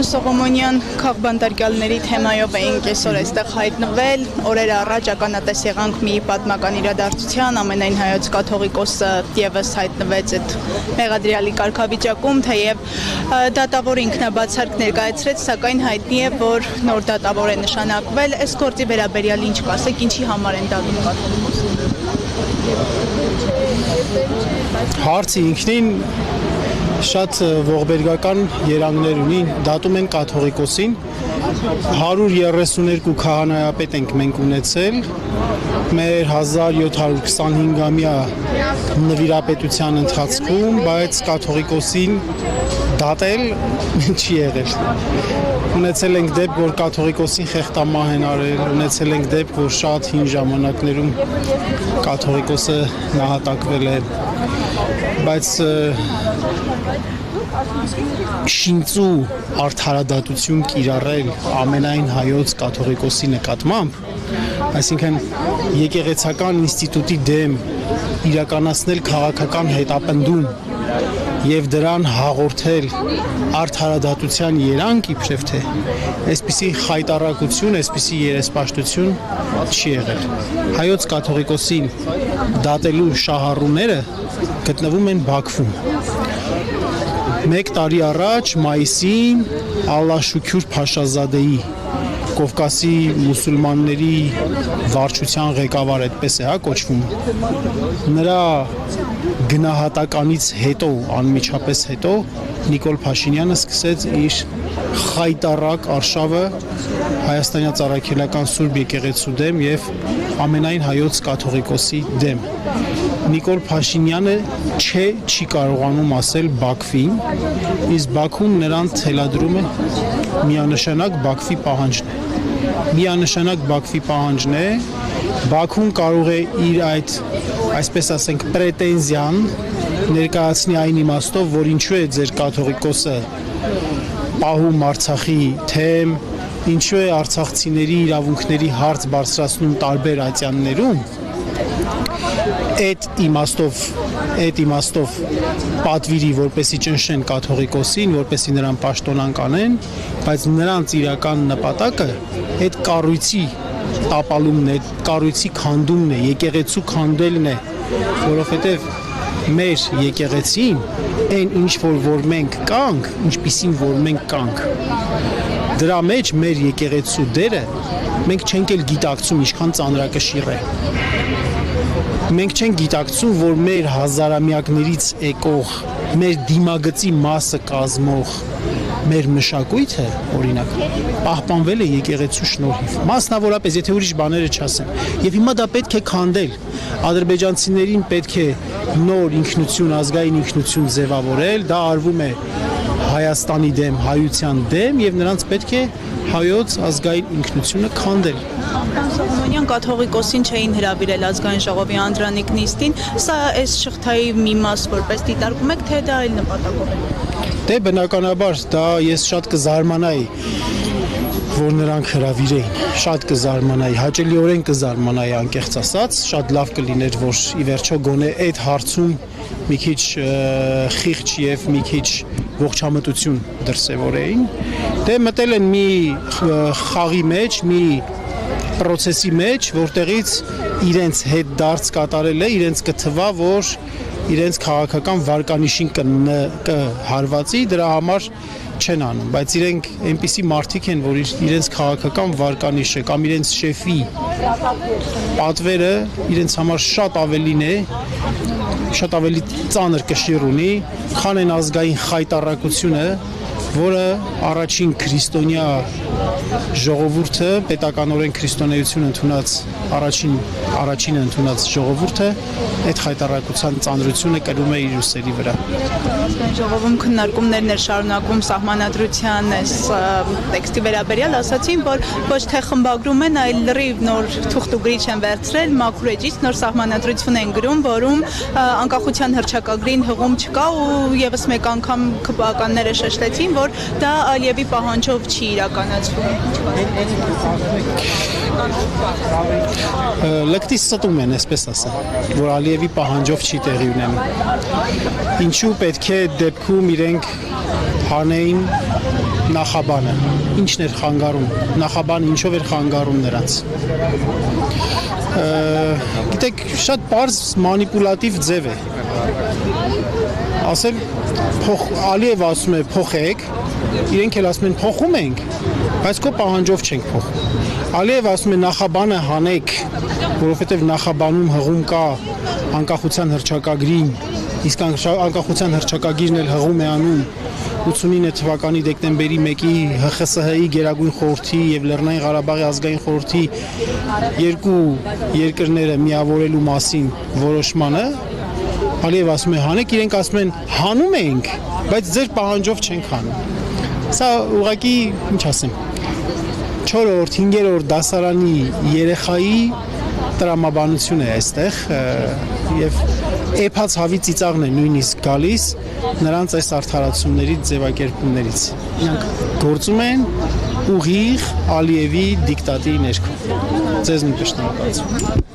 Պարոն Սողոմոնյան, քաղբանտարկյալների թեմայով էինք այսօր այստեղ հայտնվել, օրեր առաջ ականատես եղանք մի պատմական իրադարձության, ամենայն հայոց կաթողիկոսը ևս հայտնվեց այդ մեղադրյալի կարգավիճակում, թեև դատավոր ինքնաբացարկ ներկայացրեց, սակայն հայտնի է, որ նոր դատավոր է նշանակվել, այս գործի վերաբերյալ ինչ կասեք, ինչի համար են դատում կաթողիկոսին։ Հարցը ինքնին շատ ողբերգական երանգներ ունի, դատում են կաթողիկոսին, 132 քահանայապետ ենք մենք ունեցել, մեր 1725-ամյա նվիրապետության ընթացքում, բայց կաթողիկոսին դատել չի եղել։ Ունեցել ենք դեպք, որ կաթողիկոսին խեղտամահ են արել, ունեցել ենք դեպք, որ շատ հին ժամանակներում կաթողիկոսը նահատակվել է, բայց շինծու արդարադատություն կիրառել ամենայն հայոց կաթողիկոսի նկատմամբ, այսինքն եկեղեցական ինստիտուտի դեմ իրականացնել քաղաքական հետապնդում եւ դրան հաղորդել արդարադատության երանգ իբրև թե այսպիսի խայտառակություն, այսպիսի երեսպաշտություն չի եղել։ Հայոց կաթողիկոսին դատելու շահառուները գտնվում են Բաքվում։ 1 տարի առաջ մայիսին Ալլաշուքյուր Փաշազադեի Կովկասի մուսուլմանների վարչության ղեկավար այդպես է կոչվում։ Նրա գնահատականից հետո, անմիջապես հետո Նիկոլ Փաշինյանը սկսեց իր խայտառակ արշավը Հայաստանյան Ծառայքելական Սուրբ եկեղեցու դեմ եւ ամենայն հայոց կաթողիկոսի դեմ։ Նիկոլ Փաշինյանը չի կարողանում ասել Բաքվին, իսկ Բաքուն նրան թելադրում է միանշանակ Բաքվի պահանջն է։ Միանշանակ Բաքվի պահանջն է, Բաքուն կարող է իր այդ, այսպես ասենք, պրետենզիան ներկայացնի այն իմաստով, որ ինչու է ձեր կաթողիկոսը պահում Արցախի թեմ, ինչու է արցախցիների իրավունքների հարց բարձրացնում տարբեր ատյաններում, այդ իմաստով պատվիրի, որպեսի ճնշեն կաթողիկոսին, որպեսի նրան պաշտոնանկ անեն, բայց նրանց իրական նպատակը այդ կառույցի տապալումն է, կառույցի քանդումն է, եկեղեցու քանդելն է, որովհետև մեր եկեղեցին այն ինչ որ մենք կանք, ինչպիսին որ մենք կանք, դրա մեջ մեր եկեղեցու դերը մենք չենք էլ գիտակցում ինչքան ծանրակշիռ է։ Մենք չենք գիտակցում, որ մեր հազարամյակներից եկող, մեր դիմագծի մասը կազմող մեր մշակույթը, օրինակ, պահպանվել է եկեղեցու շնորհիվ։ Մասնավորապես, եթե ուրիշ բաները չասեմ, եւ հիմա դա պետք է քանդել։ Ադրբեջանցիներին պետք է նոր ինքնություն, ազգային ինքնություն ձևավորել, դա արվում է Հայաստանի դեմ, հայության դեմ եւ նրանց պետք է հայոց ազգային ինքնությունը քանդել։ Սողոմոնյան կաթողիկոսին չէին հրավիրել ազգային ժողովի անդրանիկ նիստին, սա այս շղթայի մի մաս որպես դիտարկում եք, թե դա այլ նպատակով է։ Դե բնականաբար դա ես շատ կզարմանայի, որ նրանք հրավիրեին, շատ կզարմանայի, հաճելիորեն կզարմանայի անկեղծ ասած, շատ լավ կլիներ, որ ի վերջո գոնե այդ հարցում մի քիչ խիղճ եւ մի քիչ ողջամտություն դրսևորեին։ Դե մտել են մի խաղի մեջ, մի պրոցեսի մեջ, որտեղից իրենց հետ դարձ կատարել է, իրենց կթվա, որ իրենց քաղաքական վարկանիշին կհարվածի, դրա համար չեն անում, բայց իրենք այնպիսի մարդիկ են, որ իրենց քաղաքական վարկանիշը կամ իրենց շեֆի պատվերը իրենց համար շատ ավելին է, շատ ավելի ծանր կշիռ ունի, քան այն ազգային խայտառակությունը, որը առաջին քրիստոնյա ժողովուրդը, պետականորեն քրիստոնեություն ընդունած առաջինը ընդունած ժողովուրդը այդ խայտառակության ծանրությունը կրում է իր ուսերի վրա։ Ազգային ժողովում քննարկումներն էր շարունակվում սահմանադրության այս տեքստի վերաբերյալ, ասացին, որ ոչ թե խմբագրում են, այլ լրիվ նոր թուղթ ու գրիչ են վերցրել, մաքուր էջից նոր սահմանադրություն են գրում, որում անկախության հռչակագրին հղում չկա ու եւս մեկ անգամ քվականները շեշտեցին, որ դա Ալիևի պահանջով չի իրականացվում։ Լկտի ստում են, այսպես ասեմ, որ Ալիևի պահանջով չի տեղի ունենում։ Ինչու պետք է դեպքում իրենք հանեին նախաբանը, ինչն էր խանգարում, նախաբանը ինչով էր խանգարում նրանց։ Գիտեք, շատ պարզ մանիպուլատիվ ձև է։ Ասեմ, Ալիև ասում է փոխեք, իրենք էլ ասում են փոխում ենք, բայց քո պահանջով չենք փոխում։ Ալիև ասում է նախաբանը հանեք, որովհետև նախաբանում հղում կա անկախության հռչակագրին, իսկ անկախության հռչակագիրն էլ հղում է անում 89 թվականի դեկտեմբերի 1-ի ՀԽՍՀ-ի Գերագույն խորհրդի եւ Լեռնային Ղարաբաղի ազգային խորհրդի երկու երկրները միավորելու մասին որոշմանը, Ալիև ասում է հանեք, իրենք ասում են հանում ենք, բայց ձեր պահանջով չենք հանում։ Սա ուղղակի, ինչ ասեմ, 4-րդ, 5-րդ դասարանի երեխայի տրամաբանություն է այստեղ եւ էփած հավի ծիծաղն է նույնիսկ գալիս նրանց այս արդարացումների ձևակերպումներից։ Նրանք գործում են ուղիղ Ալիևի դիկտատի ներքո։ Ձեզ նույնպես շնորհակալություն։